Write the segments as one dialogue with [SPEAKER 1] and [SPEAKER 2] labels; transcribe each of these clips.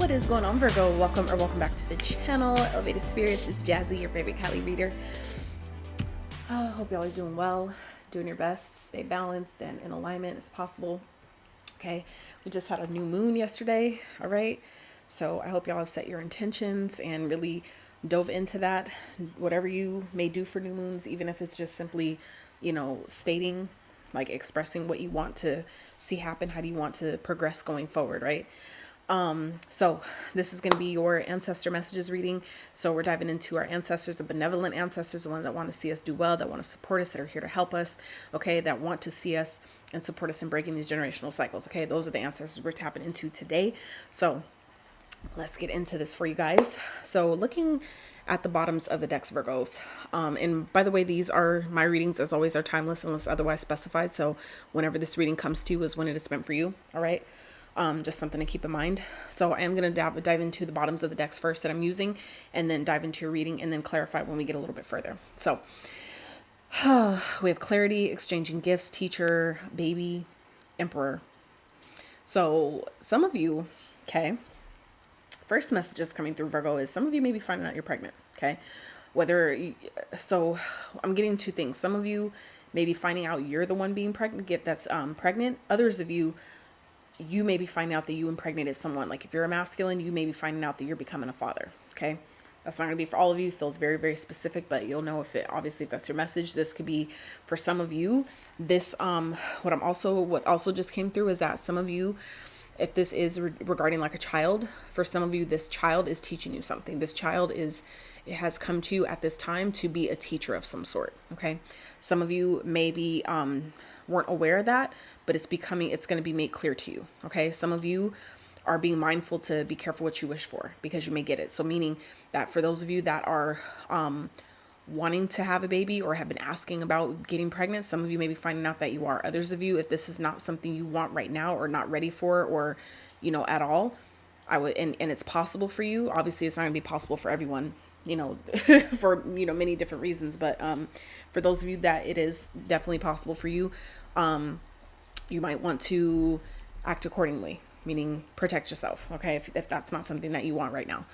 [SPEAKER 1] What is going on, Virgo? Welcome back to the channel. Elevated Spirits, it's Jazi, your favorite Cali reader. Hope y'all are doing well, doing your best, stay balanced and in alignment as possible. Okay, we just had a new moon yesterday, all right? So I hope y'all have set your intentions and really dove into that. Whatever you may do for new moons, even if it's just simply, stating, like expressing what you want to see happen, how do you want to progress going forward, right? So this is going to be your ancestor messages reading. So we're diving into our ancestors, the benevolent ancestors, the ones that want to see us do well, that want to support us, that are here to help us, okay, that want to see us and support us in breaking these generational cycles, okay? Those are the ancestors we're tapping into today. So let's get into this for you guys. So looking at the bottoms of the decks, Virgos, and by the way, these are my readings, as always, are timeless unless otherwise specified. So whenever this reading comes to you is when it is meant for you, all right? Just something to keep in mind. So I am going to dive into the bottoms of the decks first that I'm using, and then dive into your reading and then clarify when we get a little bit further. So we have clarity, exchanging gifts, teacher, baby, emperor. So some of you, okay, first messages coming through, Virgo, is some of you may be finding out you're pregnant, okay? So I'm getting two things. Some of you may be finding out you're the one being pregnant, that's pregnant. Others of you may be finding out that you impregnated someone. Like if you're a masculine, you may be finding out that you're becoming a father. Okay. That's not going to be for all of you. It feels very, very specific, but you'll know if that's your message. This could be for some of you. This, what also just came through is that some of you, if this is regarding like a child, for some of you, this child is teaching you something. This child it has come to you at this time to be a teacher of some sort. Okay. Some of you maybe, weren't aware of that, but it's going to be made clear to you. Okay. Some of you are being mindful to be careful what you wish for, because you may get it. So meaning that for those of you that are, wanting to have a baby or have been asking about getting pregnant, some of you may be finding out that you are. Others of you, if this is not something you want right now or not ready for, or, at all, I would, and it's possible for you. Obviously it's not gonna be possible for everyone, for, many different reasons, but, for those of you that it is definitely possible for you, you might want to act accordingly, meaning protect yourself. Okay. If that's not something that you want right now.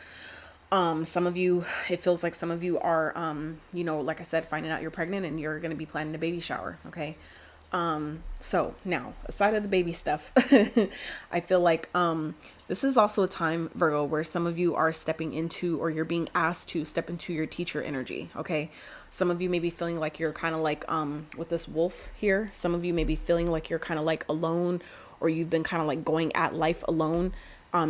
[SPEAKER 1] Some of you, it feels like some of you are, like I said, finding out you're pregnant and you're going to be planning a baby shower. Okay. So now aside of the baby stuff, I feel like, this is also a time, Virgo, where some of you are stepping into, or you're being asked to step into your teacher energy. Okay. Some of you may be feeling like you're kind of like, with this wolf here, some of you may be feeling like you're kind of like alone, or you've been kind of like going at life alone,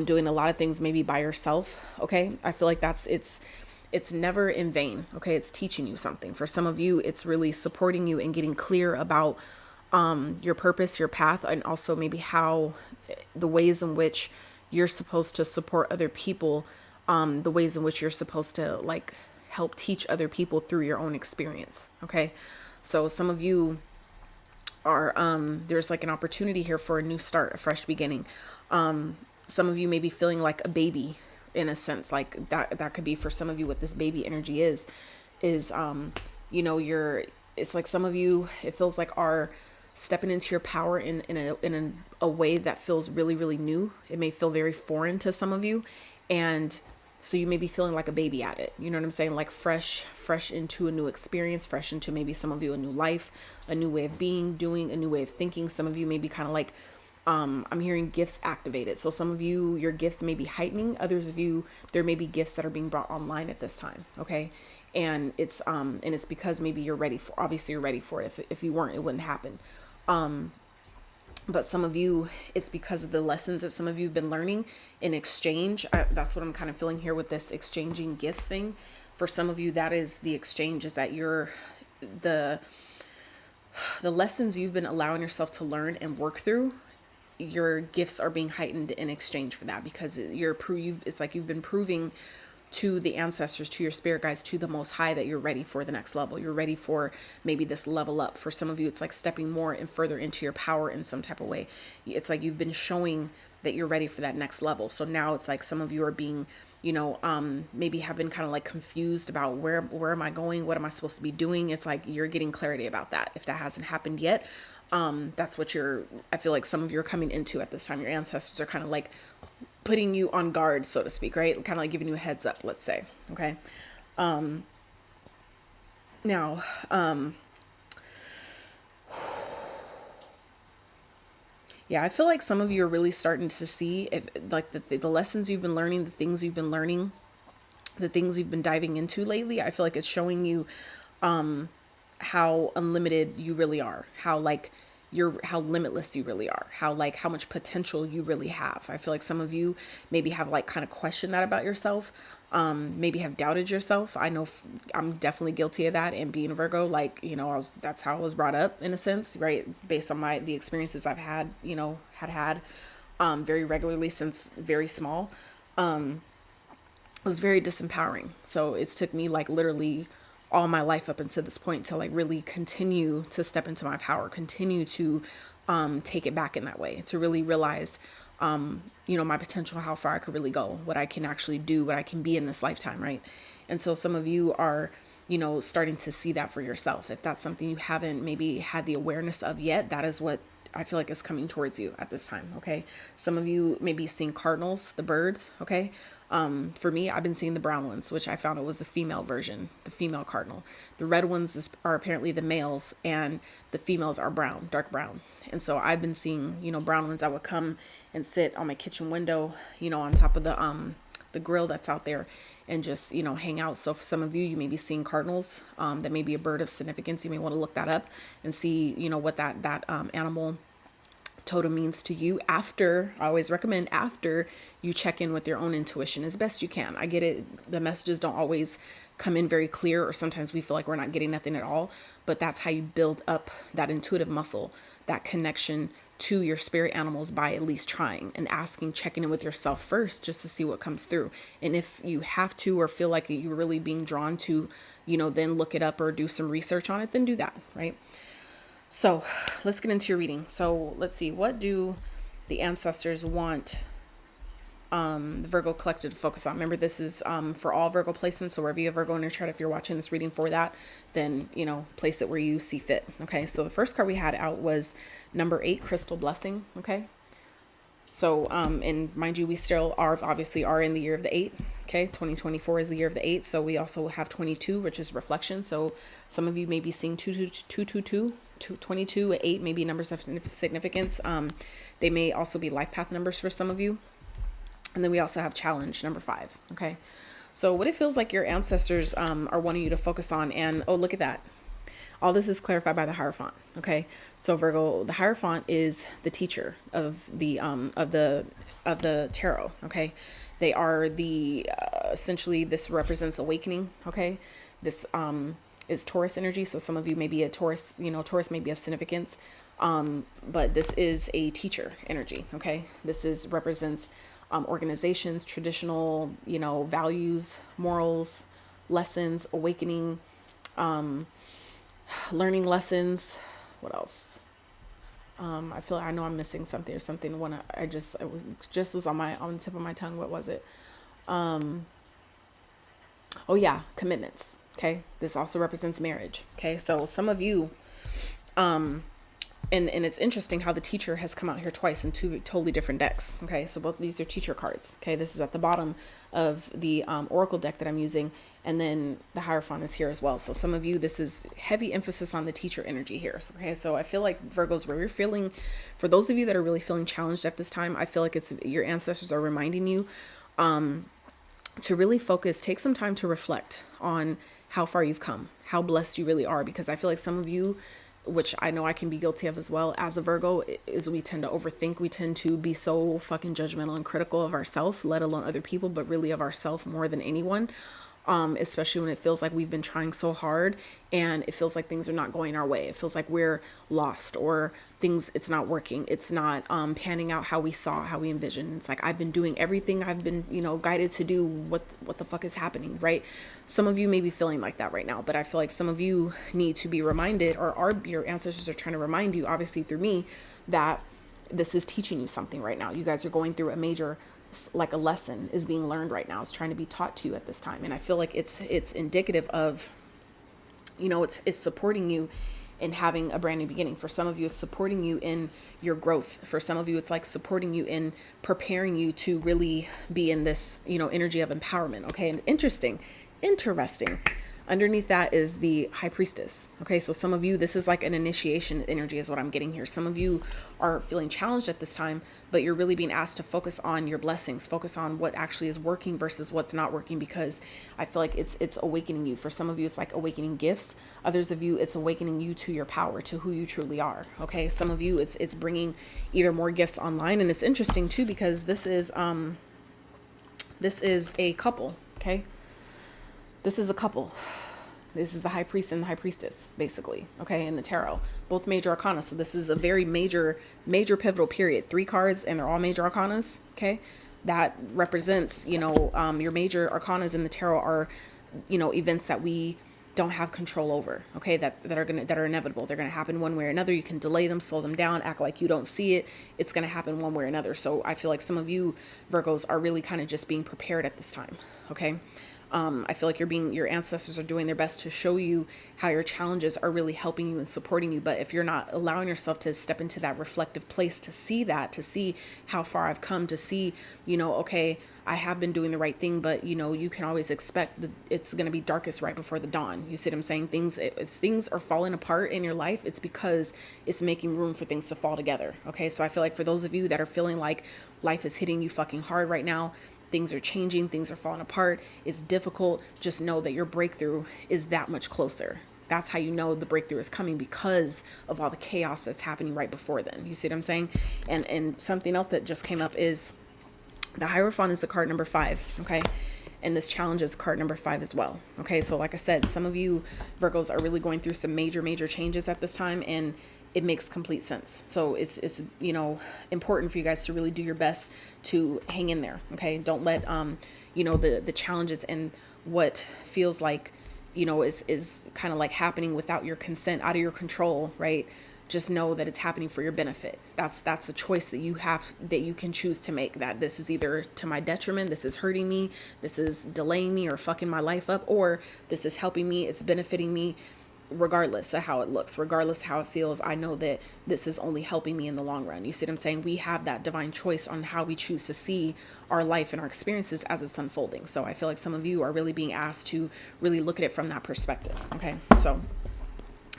[SPEAKER 1] doing a lot of things maybe by yourself. Okay. I feel like it's never in vain. Okay. It's teaching you something. For some of you, it's really supporting you and getting clear about, your purpose, your path, and also maybe how the ways in which you're supposed to support other people, the ways in which you're supposed to like help teach other people through your own experience. Okay. So some of you are, there's like an opportunity here for a new start, a fresh beginning. Some of you may be feeling like a baby in a sense, like that could be for some of you what this baby energy is, it's like some of you, it feels like are stepping into your power in a way that feels really, really new. It may feel very foreign to some of you. And so you may be feeling like a baby at it. You know what I'm saying? Like fresh into a new experience, fresh into maybe some of you a new life, a new way of being, doing, a new way of thinking. Some of you may be kind of like, I'm hearing gifts activated. So some of you, your gifts may be heightening. Others of you, there may be gifts that are being brought online at this time. Okay. And it's because maybe you're ready for it. If you weren't, it wouldn't happen. But some of you, it's because of the lessons that some of you have been learning in exchange. That's what I'm kind of feeling here with this exchanging gifts thing. For some of you, that is the exchange, is that the lessons you've been allowing yourself to learn and work through, your gifts are being heightened in exchange for that, because it's like you've been proving to the ancestors, to your spirit guides, to the Most High, that you're ready for the next level. You're ready for maybe this level up. For some of you, it's like stepping more and further into your power in some type of way. It's like you've been showing that you're ready for that next level. So now it's like some of you are being, maybe have been kind of like confused about where am I going? What am I supposed to be doing? It's like you're getting clarity about that. If that hasn't happened yet, that's what I feel like some of you are coming into at this time. Your ancestors are kind of like putting you on guard, so to speak, right? Kind of like giving you a heads up, let's say. Okay. Now, yeah, I feel like some of you are really starting to see if, like the lessons you've been learning, the things you've been learning, the things you've been diving into lately. I feel like it's showing you how unlimited you really are, how limitless you really are, how much potential you really have. I feel like some of you maybe have like kind of questioned that about yourself, maybe have doubted yourself. I know I'm definitely guilty of that, and being a Virgo, like, you know, that's how I was brought up in a sense, right? Based on the experiences I've had, you know, had very regularly since very small. It was very disempowering. So it's took me like literally all my life up until this point to like really continue to step into my power, continue to take it back in that way, to really realize you know, my potential, how far I could really go, what I can actually do, what I can be in this lifetime, right? And so some of you are, you know, starting to see that for yourself. If that's something you haven't maybe had the awareness of yet, that is what I feel like is coming towards you at this time, okay? Some of you may be seeing cardinals, the birds, okay? For me, I've been seeing the brown ones, which I found it was the female version, the female cardinal. The red ones are apparently the males, and the females are brown, dark brown. And so I've been seeing, you know, brown ones that would come and sit on my kitchen window, you know, on top of the grill that's out there, and just, you know, hang out. So for some of you, you may be seeing cardinals, that may be a bird of significance. You may want to look that up and see, you know, what that animal totem means to you. After, I always recommend after you check in with your own intuition as best you can. I get it, the messages don't always come in very clear, or sometimes we feel like we're not getting nothing at all, but that's how you build up that intuitive muscle, that connection to your spirit animals, by at least trying and asking, checking in with yourself first, just to see what comes through. And if you have to, or feel like you're really being drawn to, you know, then look it up or do some research on it, then do that, right? So let's get into your reading. So let's see, what do the ancestors want the Virgo collective to focus on? Remember, this is for all Virgo placements. So wherever you have Virgo in your chart, if you're watching this reading for that, then, you know, place it where you see fit. Okay, so the first card we had out was number 8, Crystal Blessing. Okay, so and mind you, we still are obviously in the year of the 8. Okay, 2024 is the year of the 8. So we also have 22, which is reflection. So some of you may be seeing 222. 22, 8 may be numbers of significance. They may also be life path numbers for some of you. And then we also have challenge, number 5. Okay, so what it feels like your ancestors are wanting you to focus on. And oh, look at that. All this is clarified by the Hierophant. Okay, so Virgo, the Hierophant is the teacher of the tarot. Okay, they are the essentially, this represents awakening. Okay, this is Taurus energy. So some of you may be a Taurus, you know, Taurus may be of significance, but this is a teacher energy. Okay, this represents organizations, traditional, you know, values, morals, lessons, awakening, learning lessons. What else? I know I'm missing something or something. When it was on the tip of my tongue. What was it? Oh yeah, commitments. Okay, this also represents marriage. Okay, so some of you, and it's interesting how the teacher has come out here twice in 2 totally different decks. Okay, so both of these are teacher cards. Okay, this is at the bottom of the oracle deck that I'm using, and then the Hierophant is here as well. So some of you, this is heavy emphasis on the teacher energy here. So, okay, so I feel like Virgos, where you're feeling, for those of you that are really feeling challenged at this time, I feel like it's your ancestors are reminding you to really focus, take some time to reflect on how far you've come, how blessed you really are. Because I feel like some of you, which I know I can be guilty of as well as a Virgo, is we tend to overthink. We tend to be so fucking judgmental and critical of ourselves, let alone other people, but really of ourselves more than anyone. Especially when it feels like we've been trying so hard and it feels like things are not going our way. It feels like we're lost, or it's not working. It's not panning out how we envisioned. It's like, I've been doing everything I've been, you know, guided to do. What the fuck is happening, right? Some of you may be feeling like that right now, but I feel like some of you need to be reminded, or your ancestors are trying to remind you, obviously through me, that this is teaching you something right now. You guys are going through a major, like a lesson is being learned right now. It's trying to be taught to you at this time. And I feel like it's indicative of, you know, it's supporting you in having a brand new beginning. For some of you, it's supporting you in your growth. For some of you, it's like supporting you in preparing you to really be in this, you know, energy of empowerment. Okay. And interesting. Underneath that is the high priestess. Okay. So some of you, this is like an initiation energy is what I'm getting here. Some of you are feeling challenged at this time, but you're really being asked to focus on your blessings, focus on what actually is working versus what's not working, because I feel like it's awakening you. For some of you, it's like awakening gifts. Others of you, it's awakening you to your power, to who you truly are. Okay. Some of you, it's bringing either more gifts online. And it's interesting too, because this is a couple. Okay. This is a couple. This is the high priest and the high priestess, basically. Okay. In the tarot, both major arcana. So this is a very major pivotal period. 3 cards and they're all major arcanas. Okay. That represents, you know, your major arcanas in the tarot are, you know, events that we don't have control over. Okay. That are inevitable. They're going to happen one way or another. You can delay them, slow them down, act like you don't see it. It's going to happen one way or another. So I feel like some of you Virgos are really kind of just being prepared at this time. Okay. I feel like your ancestors are doing their best to show you how your challenges are really helping you and supporting you. But if you're not allowing yourself to step into that reflective place, to see how far I've come, to see, you know, okay, I have been doing the right thing, but you know, you can always expect that it's going to be darkest right before the dawn. You see what I'm saying? Things are falling apart in your life. It's because it's making room for things to fall together. Okay. So I feel like for those of you that are feeling like life is hitting you fucking hard right now, things are changing, things are falling apart, it's difficult, just know that your breakthrough is that much closer. That's how you know the breakthrough is coming, because of all the chaos that's happening right before then. You see what I'm saying? And something else that just came up is the Hierophant is the card number 5. Okay. And this challenge is card number 5 as well. Okay. So like I said, some of you Virgos are really going through some major changes at this time, and it makes complete sense. So it's, you know, important for you guys to really do your best to hang in there. Okay. Don't let, you know, the challenges and what feels like, you know, is kind of like happening without your consent, out of your control, right? Just know that it's happening for your benefit. That's a choice that you have, that you can choose to make, that this is either to my detriment, this is hurting me, this is delaying me or fucking my life up, or this is helping me, it's benefiting me. Regardless of how it looks, regardless of how it feels, I know that this is only helping me in the long run. You see what I'm saying? We have that divine choice on how we choose to see our life and our experiences as it's unfolding. So I feel like some of you are really being asked to really look at it from that perspective. Okay. So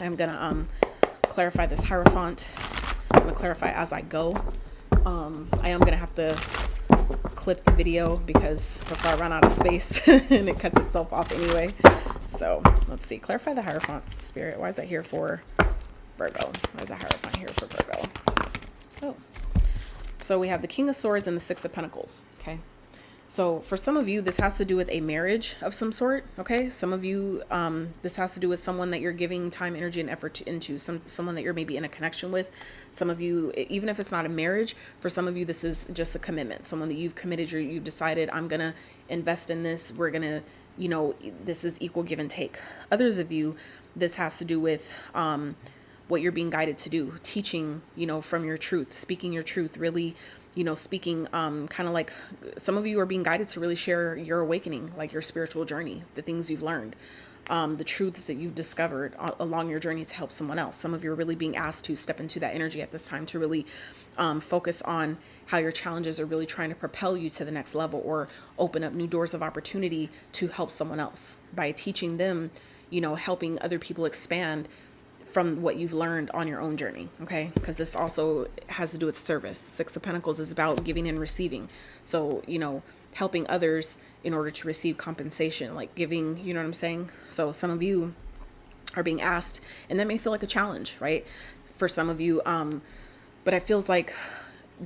[SPEAKER 1] I'm going to clarify this Hierophant. I'm going to clarify as I go. I am going to have to clip the video because before I run out of space and it cuts itself off anyway. So let's see. Clarify the Hierophant, Spirit. Why is that here for Virgo? Why is the Hierophant here for Virgo? Oh, so we have the King of Swords and the 6 of Pentacles. Okay. So for some of you, this has to do with a marriage of some sort. Okay. Some of you, this has to do with someone that you're giving time, energy, and effort into, someone that you're maybe in a connection with. Some of you, even if it's not a marriage, for some of you, this is just a commitment. Someone that you've committed, you've decided, I'm going to invest in this. We're going to, you know, this is equal give and take. Others of you, this has to do with, what you're being guided to do, teaching, you know, from your truth, speaking your truth, really, you know, speaking, kind of like some of you are being guided to really share your awakening, like your spiritual journey, the things you've learned, the truths that you've discovered along your journey to help someone else. Some of you are really being asked to step into that energy at this time to really focus on how your challenges are really trying to propel you to the next level or open up new doors of opportunity to help someone else by teaching them, you know, helping other people expand from what you've learned on your own journey. Okay. Because this also has to do with service. 6 of Pentacles is about giving and receiving. So, you know, helping others in order to receive compensation, like giving, you know what I'm saying? So some of you are being asked, and that may feel like a challenge, right? For some of you, but it feels like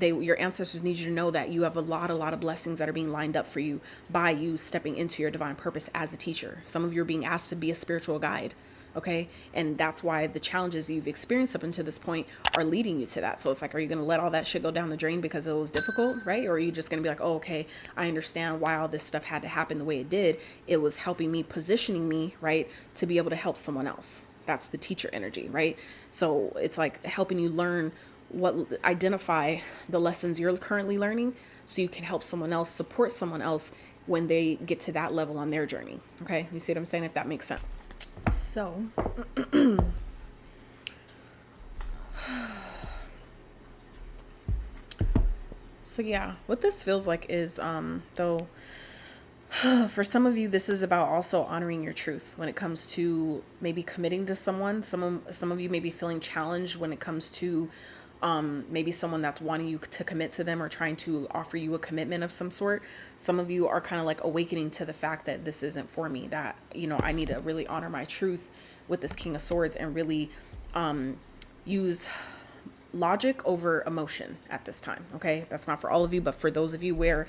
[SPEAKER 1] your ancestors need you to know that you have a lot of blessings that are being lined up for you by you stepping into your divine purpose as a teacher. Some of you are being asked to be a spiritual guide. Okay. And that's why the challenges you've experienced up until this point are leading you to that. So it's like, are you going to let all that shit go down the drain because it was difficult? Right. Or are you just going to be like, oh, okay, I understand why all this stuff had to happen the way it did. It was helping me, positioning me, right, to be able to help someone else. That's the teacher energy, right? So it's like helping you learn identify the lessons you're currently learning so you can help someone else, support someone else when they get to that level on their journey. Okay. You see what I'm saying? If that makes sense. So So yeah, what this feels like is, though, for some of you, this is about also honoring your truth when it comes to maybe committing to someone. Some of you may be feeling challenged when it comes to maybe someone that's wanting you to commit to them or trying to offer you a commitment of some sort. Some of you are kind of like awakening to the fact that this isn't for me, that, you know, I need to really honor my truth with this King of Swords and really use logic over emotion at this time. Okay, that's not for all of you, but for those of you where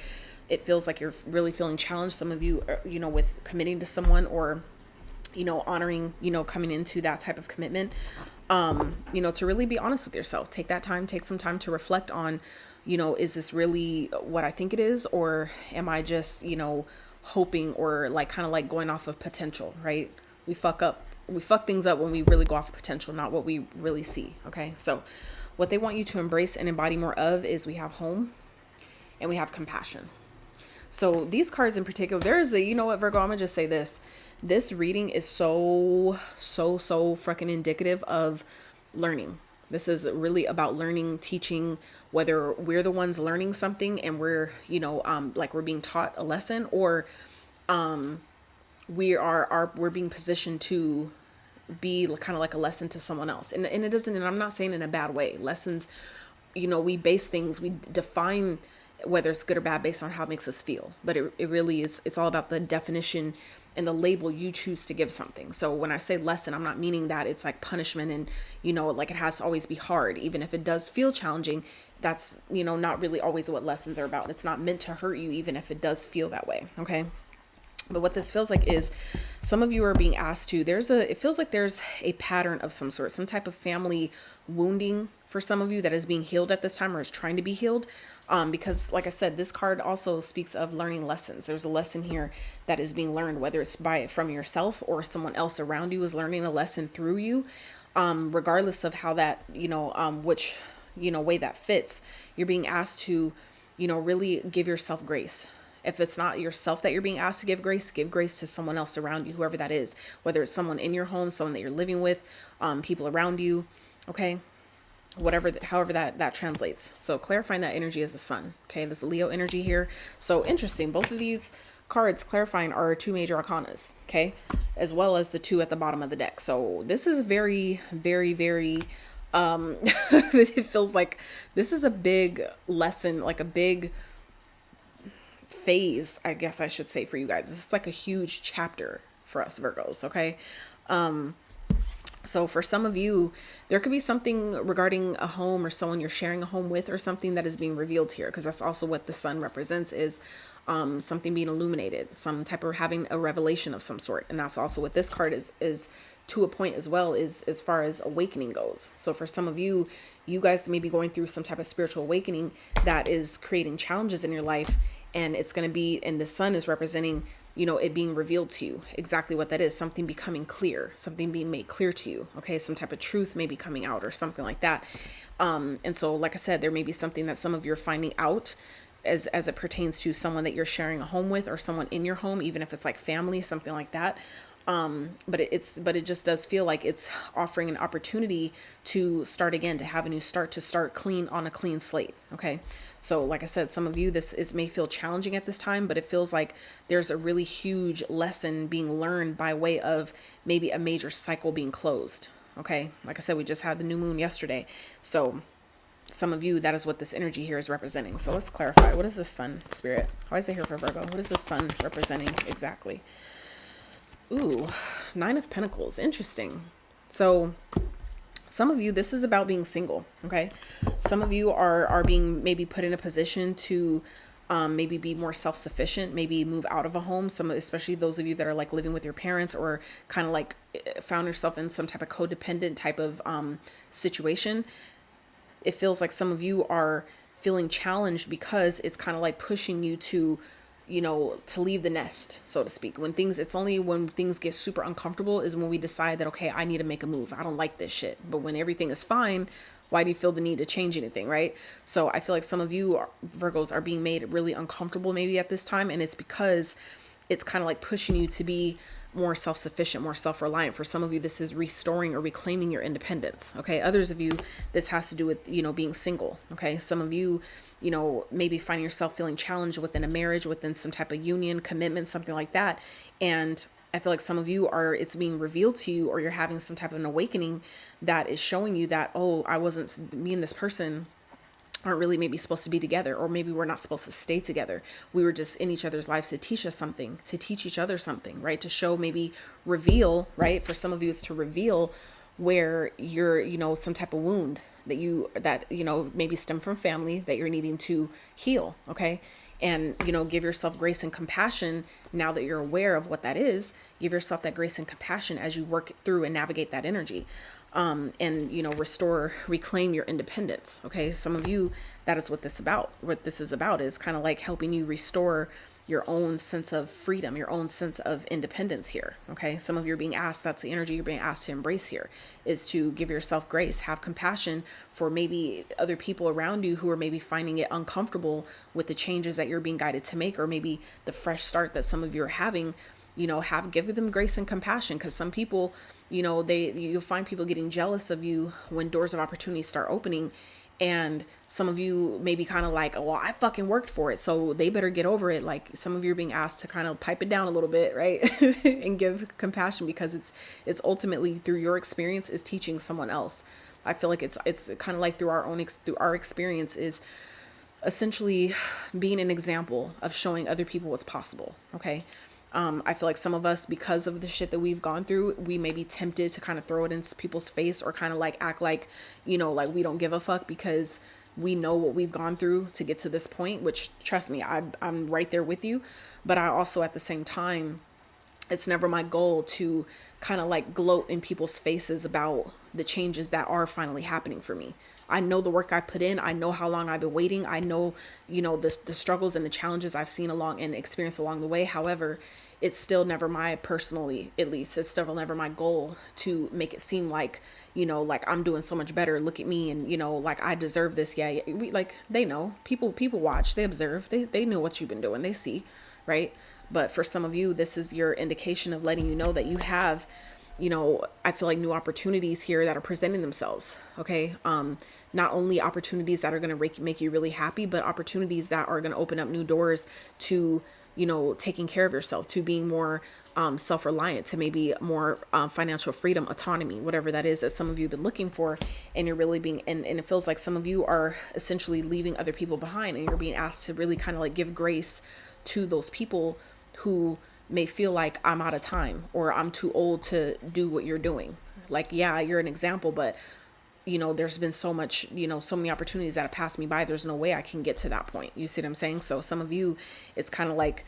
[SPEAKER 1] it feels like you're really feeling challenged, some of you are, you know, with committing to someone or, you know, honoring, you know, coming into that type of commitment, you know, to really be honest with yourself. Take that time, take some time to reflect on, you know, is this really what I think it is, or am I just, you know, hoping, or like kind of like going off of potential, right? We fuck things up when we really go off of potential, not what we really see. Okay, so what they want you to embrace and embody more of is, we have home and we have compassion. So these cards in particular, there's a, you know what, Virgo, I'm gonna just say this. This reading is so freaking indicative of learning. This is really about learning, teaching, whether we're the ones learning something and we're, you know, like we're being taught a lesson, or we're being positioned to be kind of like a lesson to someone else. And it doesn't, and I'm not saying in a bad way. Lessons, you know, we base things, we define whether it's good or bad based on how it makes us feel. But it really is, it's all about the definition and the label you choose to give something. So when I say lesson, I'm not meaning that it's like punishment and, you know, like it has to always be hard. Even if it does feel challenging, that's, you know, not really always what lessons are about. It's not meant to hurt you, even if it does feel that way. Okay. But what this feels like is, some of you are being asked to, it feels like there's a pattern of some sort, some type of family wounding for some of you that is being healed at this time, or is trying to be healed. Because like I said, this card also speaks of learning lessons. There's a lesson here that is being learned, whether it's from yourself or someone else around you is learning a lesson through you. Regardless of how that, you know, which, you know, way that fits, you're being asked to, you know, really give yourself grace. If it's not yourself that you're being asked to give grace to someone else around you, whoever that is, whether it's someone in your home, someone that you're living with, people around you. Okay. However that translates. So clarifying that energy is the sun. Okay. This Leo energy here. So interesting. Both of these cards clarifying are two major arcanas. Okay. As well as the two at the bottom of the deck. So this is very, it feels like this is a big lesson, like a big phase, I guess I should say, for you guys. This is like a huge chapter for us Virgos. Okay. So for some of you, there could be something regarding a home or someone you're sharing a home with, or something that is being revealed here, because that's also what the sun represents, is something being illuminated, some type of having a revelation of some sort. And that's also what this card is to a point as well, is as far as awakening goes. So for some of you, you guys may be going through some type of spiritual awakening that is creating challenges in your life. And it's going to be, and the sun is representing, you know, it being revealed to you exactly what that is, something becoming clear, something being made clear to you. Okay. Some type of truth may be coming out or something like that. And so, like I said, there may be something that some of you are finding out as it pertains to someone that you're sharing a home with, or someone in your home, even if it's like family, something like that. But it just does feel like it's offering an opportunity to start again, to have a new start, to start clean on a clean slate. Okay. So like I said, some of you, may feel challenging at this time, but it feels like there's a really huge lesson being learned by way of maybe a major cycle being closed. Okay. Like I said, we just had the new moon yesterday. So some of you, that is what this energy here is representing. So let's clarify. What is the sun, spirit? Why is it here for Virgo? What is the sun representing exactly? Ooh, 9 of Pentacles. Interesting. So some of you, this is about being single. Okay. Some of you are being maybe put in a position to maybe be more self-sufficient, maybe move out of a home. Especially those of you that are like living with your parents, or kind of like found yourself in some type of codependent type of situation. It feels like some of you are feeling challenged because it's kind of like pushing you to, you know, to leave the nest, so to speak. It's only when things get super uncomfortable is when we decide that, okay, I need to make a move. I don't like this shit. But when everything is fine, why do you feel the need to change anything, right? So I feel like some of you Virgos are being made really uncomfortable maybe at this time. And it's because it's kind of like pushing you to be more self-sufficient, more self-reliant. For some of you, this is restoring or reclaiming your independence. Okay. Others of you, this has to do with, being single. Okay. Some of you, maybe finding yourself feeling challenged within a marriage, within some type of union, commitment, something like that. And I feel like some of you it's being revealed to you, or you're having some type of an awakening that is showing you that, oh, me and this person aren't really maybe supposed to be together, or maybe we're not supposed to stay together. We were just in each other's lives to teach us something, to teach each other something, right? To show, maybe reveal, right? For some of you, it's to reveal where you're, some type of wound that maybe stem from family that you're needing to heal. Okay. And, give yourself grace and compassion. Now that you're aware of what that is, give yourself that grace and compassion as you work through and navigate that energy. And, restore, reclaim your independence. Okay. Some of you, that is what this is about is kind of like helping you restore your own sense of freedom, your own sense of independence here. Okay. Some of you are being asked, that's the energy you're being asked to embrace here, is to give yourself grace, have compassion for maybe other people around you who are maybe finding it uncomfortable with the changes that you're being guided to make, or maybe the fresh start that some of you are having. Give them grace and compassion, because some people, you'll find people getting jealous of you when doors of opportunity start opening. And some of you may be kind of like, well, I fucking worked for it, so they better get over it. Like, some of you are being asked to kind of pipe it down a little bit, right? And give compassion, because it's ultimately through your experience is teaching someone else. I feel like it's kind of like through our experience is essentially being an example of showing other people what's possible. Okay. I feel like some of us, because of the shit that we've gone through, we may be tempted to kind of throw it in people's face, or kind of like act like, like we don't give a fuck, because we know what we've gone through to get to this point, which, trust me, I'm right there with you. But I also, at the same time, it's never my goal to kind of like gloat in people's faces about the changes that are finally happening for me. I know the work I put in. I know how long I've been waiting. I know, the struggles and the challenges I've seen along and experienced along the way. However, it's still never personally, at least, it's still never my goal to make it seem like, like I'm doing so much better. Look at me. And, like I deserve this. Yeah. They know, people watch, they observe, they know what you've been doing. They see, right? But for some of you, this is your indication of letting you know that you have, I feel like new opportunities here that are presenting themselves. Okay. Not only opportunities that are going to make you really happy, but opportunities that are going to open up new doors to, taking care of yourself, to being more self-reliant, to maybe more financial freedom, autonomy, whatever that is that some of you have been looking for. And you're really and it feels like some of you are essentially leaving other people behind, and you're being asked to really kind of like give grace to those people who may feel like, I'm out of time, or I'm too old to do what you're doing. Like, yeah, you're an example, but there's been so much, so many opportunities that have passed me by. There's no way I can get to that point. You see what I'm saying? So some of you, it's kind of like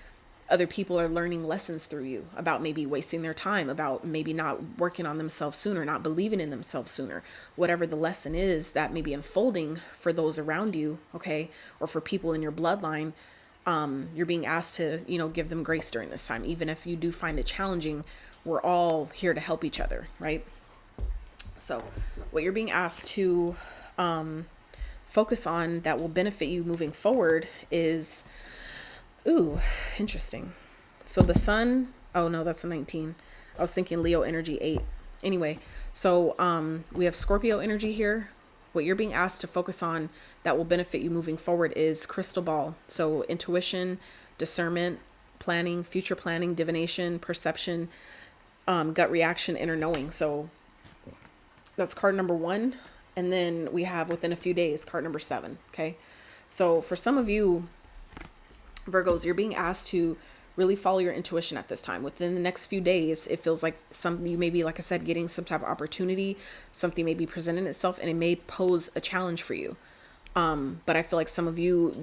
[SPEAKER 1] other people are learning lessons through you about maybe wasting their time, about maybe not working on themselves sooner, not believing in themselves sooner, whatever the lesson is that may be unfolding for those around you. Okay. Or for people in your bloodline. You're being asked to, give them grace during this time. Even if you do find it challenging, we're all here to help each other. Right. So what you're being asked to focus on that will benefit you moving forward is, interesting. So the sun, oh no, that's a 19. I was thinking Leo energy 8. Anyway, so we have Scorpio energy here. What you're being asked to focus on that will benefit you moving forward is crystal ball. So intuition, discernment, planning, future planning, divination, perception, gut reaction, inner knowing. So that's card number 1. And then we have within a few days, card number 7. Okay. So for some of you Virgos, you're being asked to really follow your intuition at this time. Within the next few days, it feels like you may be, like I said, getting some type of opportunity, something may be presenting itself, and it may pose a challenge for you. But I feel like some of you,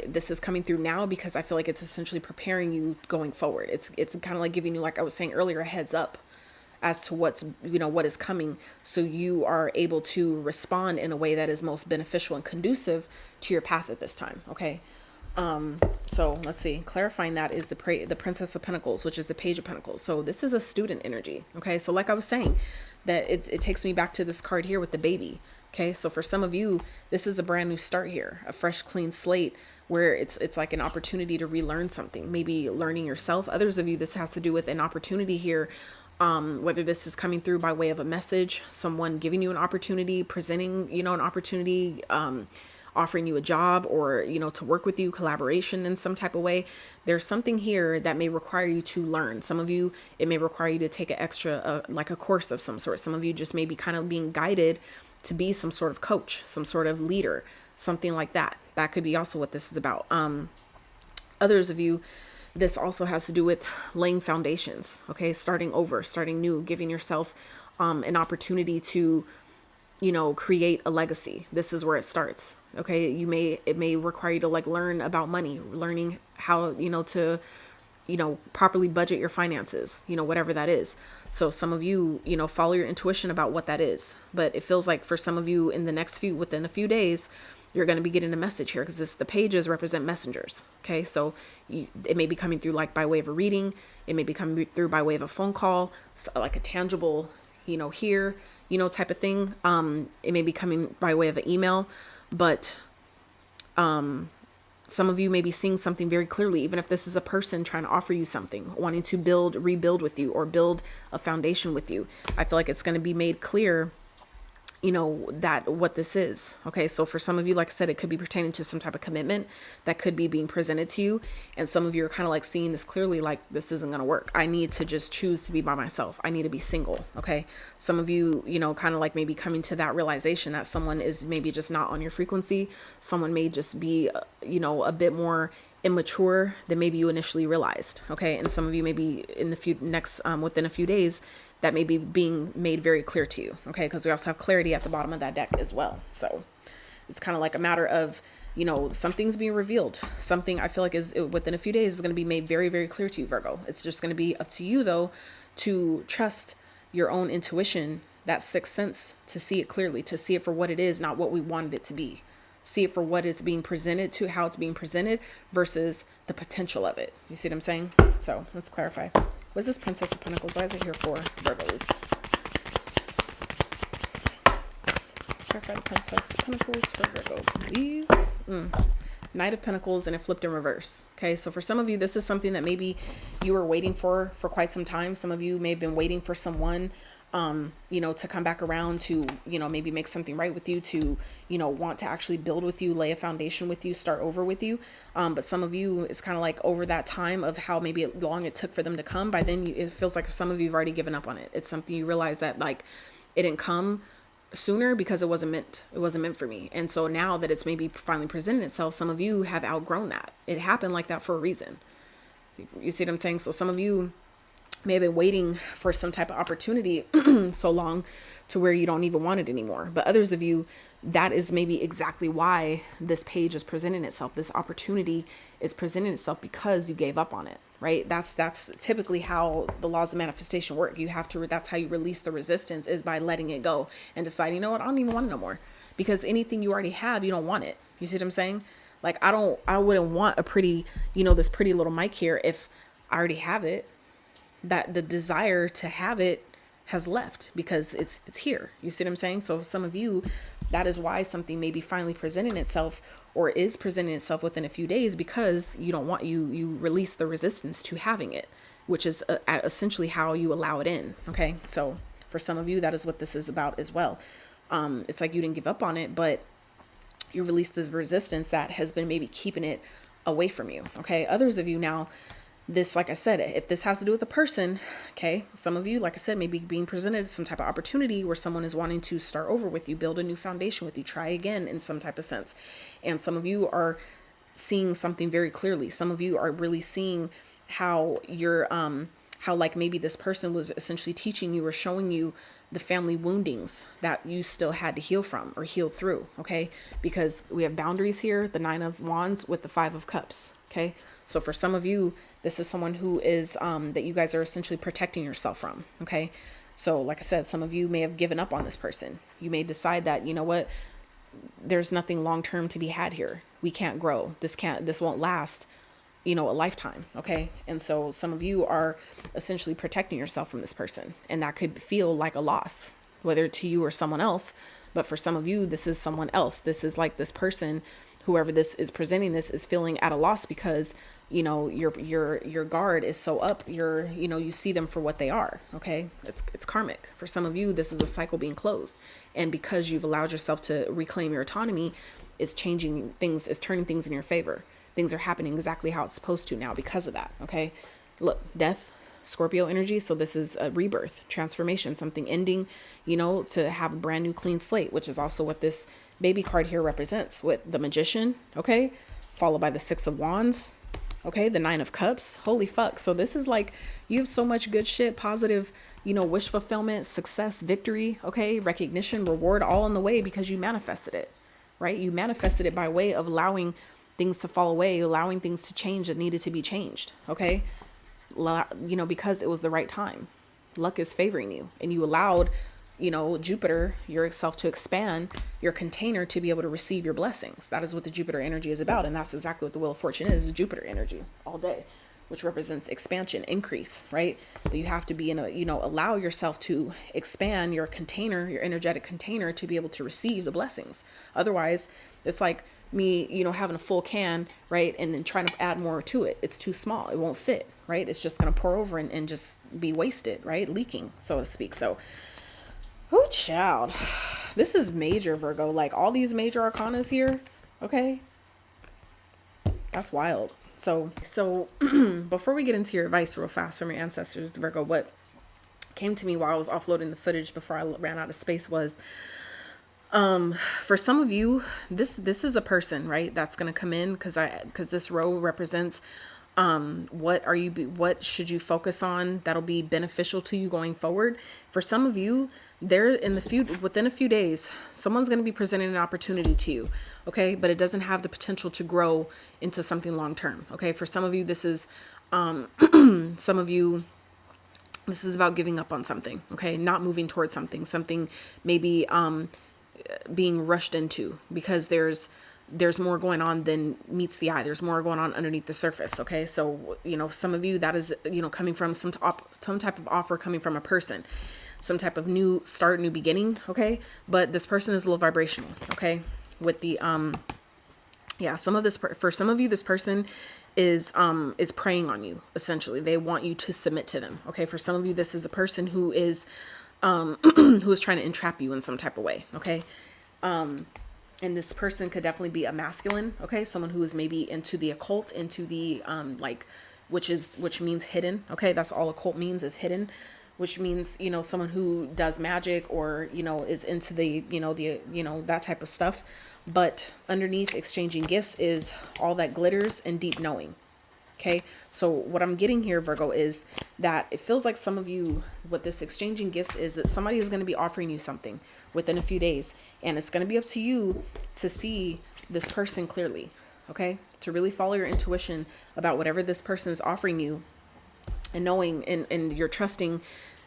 [SPEAKER 1] this is coming through now, because I feel like it's essentially preparing you going forward. It's kind of like giving you, like I was saying earlier, a heads up as to what is coming, so you are able to respond in a way that is most beneficial and conducive to your path at this time. Okay. So let's see, clarifying that is the Princess of Pentacles, which is the Page of Pentacles. So this is a student energy. Okay. So like I was saying, that it takes me back to this card here with the baby. Okay. So for some of you, this is a brand new start here, a fresh, clean slate where it's like an opportunity to relearn something, maybe learning yourself. Others of you, this has to do with an opportunity here. Whether this is coming through by way of a message, someone giving you an opportunity, presenting, an opportunity, offering you a job, or, to work with you, collaboration in some type of way. There's something here that may require you to learn. Some of you, it may require you to take an extra, like a course of some sort. Some of you just may be kind of being guided to be some sort of coach, some sort of leader, something like that. That could be also what this is about. Others of you, this also has to do with laying foundations, okay? Starting over, starting new, giving yourself an opportunity to, create a legacy. This is where it starts, okay? It may require you to like learn about money, learning how, to, properly budget your finances, whatever that is. So some of you, follow your intuition about what that is. But it feels like for some of you within a few days, you're going to be getting a message here, because the pages represent messengers. Okay. So it may be coming through like by way of a reading. It may be coming through by way of a phone call, like a tangible, here, type of thing. It may be coming by way of an email, but, some of you may be seeing something very clearly, even if this is a person trying to offer you something, wanting to rebuild with you, or build a foundation with you. I feel like it's going to be made clear, that what this is. Okay. So for some of you, like I said, it could be pertaining to some type of commitment that could be being presented to you. And some of you are kind of like seeing this clearly, like this isn't going to work. I need to just choose to be by myself. I need to be single. Okay. Some of you, kind of like maybe coming to that realization that someone is maybe just not on your frequency. Someone may just be, a bit more immature than maybe you initially realized. Okay. And some of you may be in the within a few days, that may be being made very clear to you. Okay. Because we also have clarity at the bottom of that deck as well. So it's kind of like a matter of, something's being revealed. Something I feel like is within a few days is going to be made very, very clear to you, Virgo. It's just going to be up to you though, to trust your own intuition, that sixth sense, to see it clearly, to see it for what it is, not what we wanted it to be. See it for what it's being presented to, how it's being presented versus the potential of it. You see what I'm saying? So let's clarify. What's this Princess of Pentacles? Why is it here for Virgos? Clarify the Princess of Pentacles for Virgo, please. Knight of Pentacles, and it flipped in reverse. Okay, so for some of you, this is something that maybe you were waiting for quite some time. Some of you may have been waiting for someone to come back around to, maybe make something right with you, to, want to actually build with you, lay a foundation with you, start over with you. But some of you, it's kind of like over that time of how maybe long it took for them to come. By then it feels like some of you have already given up on it. It's something you realize that like it didn't come sooner because it wasn't meant for me. And so now that it's maybe finally presented itself, some of you have outgrown that. It happened like that for a reason. You see what I'm saying? So some of you may have been waiting for some type of opportunity so long to where you don't even want it anymore. But others of you, that is maybe exactly why this page is presenting itself. This opportunity is presenting itself because you gave up on it, right? That's typically how the laws of manifestation work. That's how you release the resistance, is by letting it go and deciding, you know what, I don't even want it no more. Because anything you already have, you don't want it. You see what I'm saying? Like I wouldn't want a pretty, this pretty little mic here if I already have it. That the desire to have it has left because it's here. You see what I'm saying? So some of you, that is why something may be finally presenting itself, or is presenting itself within a few days, because you release the resistance to having it, which is essentially how you allow it in. Okay. So for some of you, that is what this is about as well. It's like you didn't give up on it, but you released the resistance that has been maybe keeping it away from you. Okay. Others of you now, this, like I said, if this has to do with a person, okay, some of you, like I said, maybe being presented some type of opportunity where someone is wanting to start over with you, build a new foundation with you, try again in some type of sense. And some of you are seeing something very clearly. Some of you are really seeing how you're, how like maybe this person was essentially teaching you or showing you the family woundings that you still had to heal from or heal through. Okay. Because we have boundaries here, the 9 of Wands with the 5 of Cups. Okay. So for some of you, this is someone who is, that you guys are essentially protecting yourself from. Okay. So like I said, some of you may have given up on this person. You may decide that, you know what, there's nothing long-term to be had here. We can't grow. This won't last, a lifetime. Okay. And so some of you are essentially protecting yourself from this person, and that could feel like a loss, whether to you or someone else. But for some of you, this is someone else. This is like this person whoever this is presenting this is feeling at a loss because, you know, your guard is so up, you know, you see them for what they are. Okay. It's karmic. For some of you, this is a cycle being closed. And because you've allowed yourself to reclaim your autonomy, it's changing things, it's turning things in your favor. Things are happening exactly how it's supposed to now because of that. Okay. Look, death, Scorpio energy. So this is a rebirth, transformation, something ending, you know, to have a brand new clean slate, which is also what this baby card here represents with the Magician. Okay. Followed by the Six of Wands. Okay. The Nine of Cups. Holy fuck. So this is like, you have so much good shit, positive, you know, wish fulfillment, success, victory. Okay. Recognition, reward, all in the way because you manifested it, right? You manifested it by way of allowing things to fall away, allowing things to change that needed to be changed. Okay. You know, because it was the right time. Luck is favoring you, and you allowed, you know, Jupiter, yourself, to expand your container to be able to receive your blessings. That is what the Jupiter energy is about. And that's exactly what the Wheel of Fortune is Jupiter energy all day, which represents expansion, increase, right? But you have to be in a, you know, allow yourself to expand your container, your energetic container, to be able to receive the blessings. Otherwise, it's like me, you know, having a full can, right? And then trying to add more to it. It's too small. It won't fit, right? It's just going to pour over and just be wasted, right? Leaking, so to speak. So, oh, child, this is major, Virgo. Like all these major arcanas here. Okay. That's wild. So before we get into your advice real fast from your ancestors, Virgo, what came to me while I was offloading the footage before I ran out of space was, for some of you, this is a person, right? That's going to come in because this row represents, what should you focus on that'll be beneficial to you going forward. For some of you, within a few days, someone's going to be presenting an opportunity to you. Okay. But it doesn't have the potential to grow into something long-term. Okay. For some of you, this is, this is about giving up on something. Okay. Not moving towards something maybe, being rushed into because there's more going on than meets the eye. There's more going on underneath the surface. Okay. So, you know, some of you, that is, you know, coming from some type of offer coming from a person, some type of new start, new beginning. Okay. But this person is low vibrational. Okay. With the, for some of you, this person is preying on you. Essentially, they want you to submit to them. Okay. For some of you, this is a person who is who is trying to entrap you in some type of way. Okay. And this person could definitely be a masculine. Okay. Someone who is maybe into the occult, into the, which means hidden. Okay. That's all occult means, is hidden, which means, you know, someone who does magic or, you know, is into the, that type of stuff. But underneath exchanging gifts is all that glitters and deep knowing. Okay. So what I'm getting here, Virgo, is that it feels like some of you, what this exchanging gifts is that somebody is going to be offering you something within a few days. And it's going to be up to you to see this person clearly. Okay. To really follow your intuition about whatever this person is offering you, and knowing, and you're trusting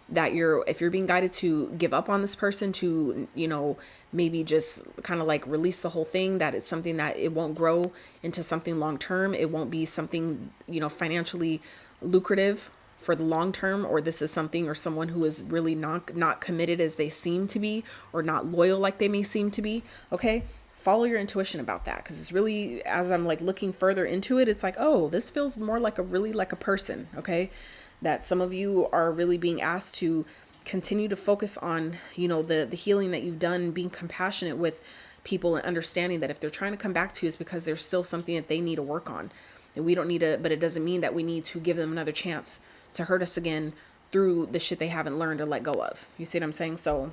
[SPEAKER 1] that if you're being guided to give up on this person, to, you know, maybe just kind of like release the whole thing, that it's something that it won't grow into something long term. It won't be something, you know, financially lucrative for the long term, or this is something or someone who is really not committed as they seem to be, or not loyal like they may seem to be. Okay. Follow your intuition about that. Cause it's really, as I'm like looking further into it, it's like, oh, this feels more like a person. Okay. That some of you are really being asked to continue to focus on, you know, the healing that you've done, being compassionate with people and understanding that if they're trying to come back to you, it's because there's still something that they need to work on. And we don't need to, but it doesn't mean that we need to give them another chance to hurt us again through the shit they haven't learned or let go of. You see what I'm saying? So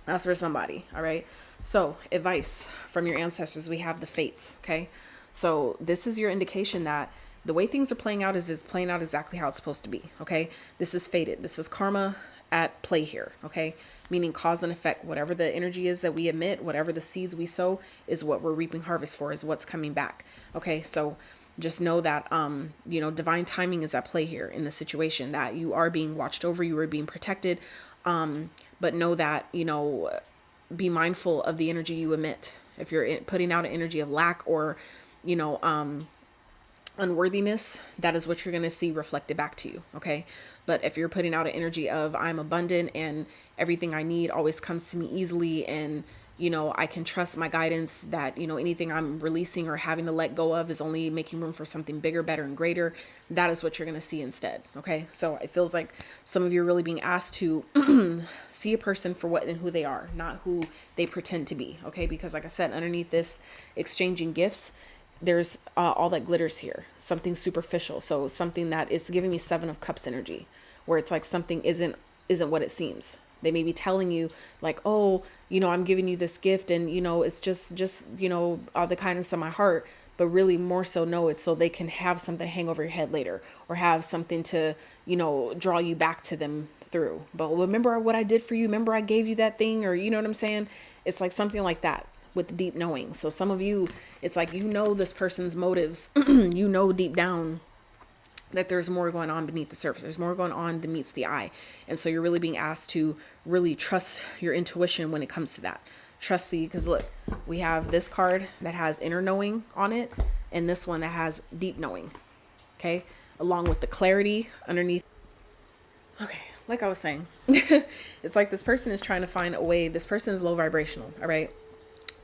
[SPEAKER 1] that's for somebody. All right. So advice from your ancestors, we have the fates. Okay. So this is your indication that the way things are playing out is playing out exactly how it's supposed to be. Okay. This is fated. This is karma at play here. Okay. Meaning cause and effect, whatever the energy is that we emit, whatever the seeds we sow is what we're reaping harvest for, is what's coming back. Okay. So just know that, you know, divine timing is at play here in the situation, that you are being watched over, you are being protected. But know that, you know, be mindful of the energy you emit. If you're putting out an energy of lack, or, you know, unworthiness, that is what you're going to see reflected back to you. Okay. But if you're putting out an energy of I'm abundant and everything I need always comes to me easily, and I can trust my guidance, that anything I'm releasing or having to let go of is only making room for something bigger, better, and greater, that is what you're going to see instead. Okay. So it feels like some of you are really being asked to see a person for what and who they are, not who they pretend to be. Okay. Because like I said, underneath this exchanging gifts, there's all that glitters here, something superficial. So something that is giving me 7 of Cups energy, where it's like something isn't what it seems. They may be telling you like, oh, I'm giving you this gift and, it's just the kindness of my heart. But really more so, no, it's so they can have something hang over your head later, or have something to, draw you back to them through. But remember what I did for you? Remember I gave you that thing? Or you know what I'm saying? It's like something like that with deep knowing. So some of you, it's like, this person's motives, deep down that there's more going on beneath the surface. There's more going on than meets the eye. And so you're really being asked to really trust your intuition when it comes to that. Because look, we have this card that has inner knowing on it, and this one that has deep knowing. Okay. Along with the clarity underneath. Okay. Like I was saying, it's like this person is trying to find a way. This person is low vibrational. All right.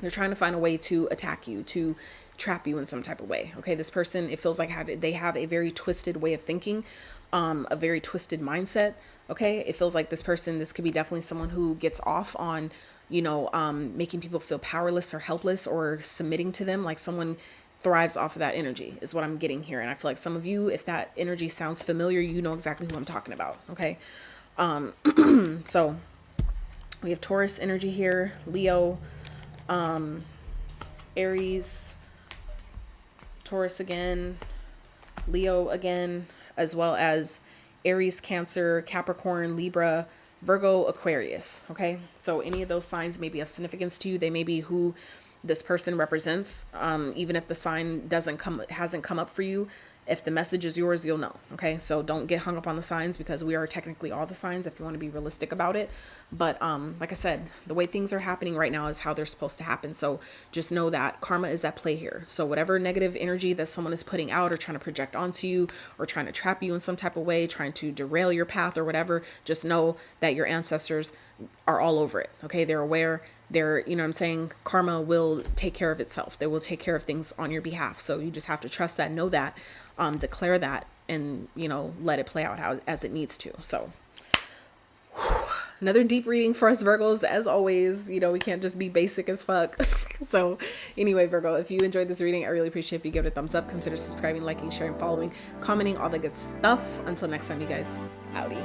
[SPEAKER 1] They're trying to find a way to attack you, to trap you in some type of way. Okay. This person, it feels like they have a very twisted way of thinking, a very twisted mindset. Okay. It feels like this could be definitely someone who gets off on, making people feel powerless or helpless or submitting to them. Like someone thrives off of that energy is what I'm getting here. And I feel like some of you, if that energy sounds familiar, you know exactly who I'm talking about. Okay. So we have Taurus energy here, Leo, Aries, Taurus again, Leo again, as well as Aries, Cancer, Capricorn, Libra, Virgo, Aquarius. Okay. So any of those signs may be of significance to you. They may be who this person represents. Even if the sign hasn't come up for you, if the message is yours, you'll know. Okay. So don't get hung up on the signs, because we are technically all the signs if you want to be realistic about it. But, like I said, the way things are happening right now is how they're supposed to happen. So just know that karma is at play here. So whatever negative energy that someone is putting out or trying to project onto you, or trying to trap you in some type of way, trying to derail your path or whatever, just know that your ancestors are all over it. Okay. They're aware. Karma will take care of itself. They will take care of things on your behalf. So you just have to trust that, know that, declare that, and, let it play out as it needs to. So another deep reading for us Virgos, as always. We can't just be basic as fuck. So anyway, Virgo, if you enjoyed this reading, I really appreciate if you give it a thumbs up. Consider subscribing, liking, sharing, following, commenting, all the good stuff. Until next time, you guys, howdy.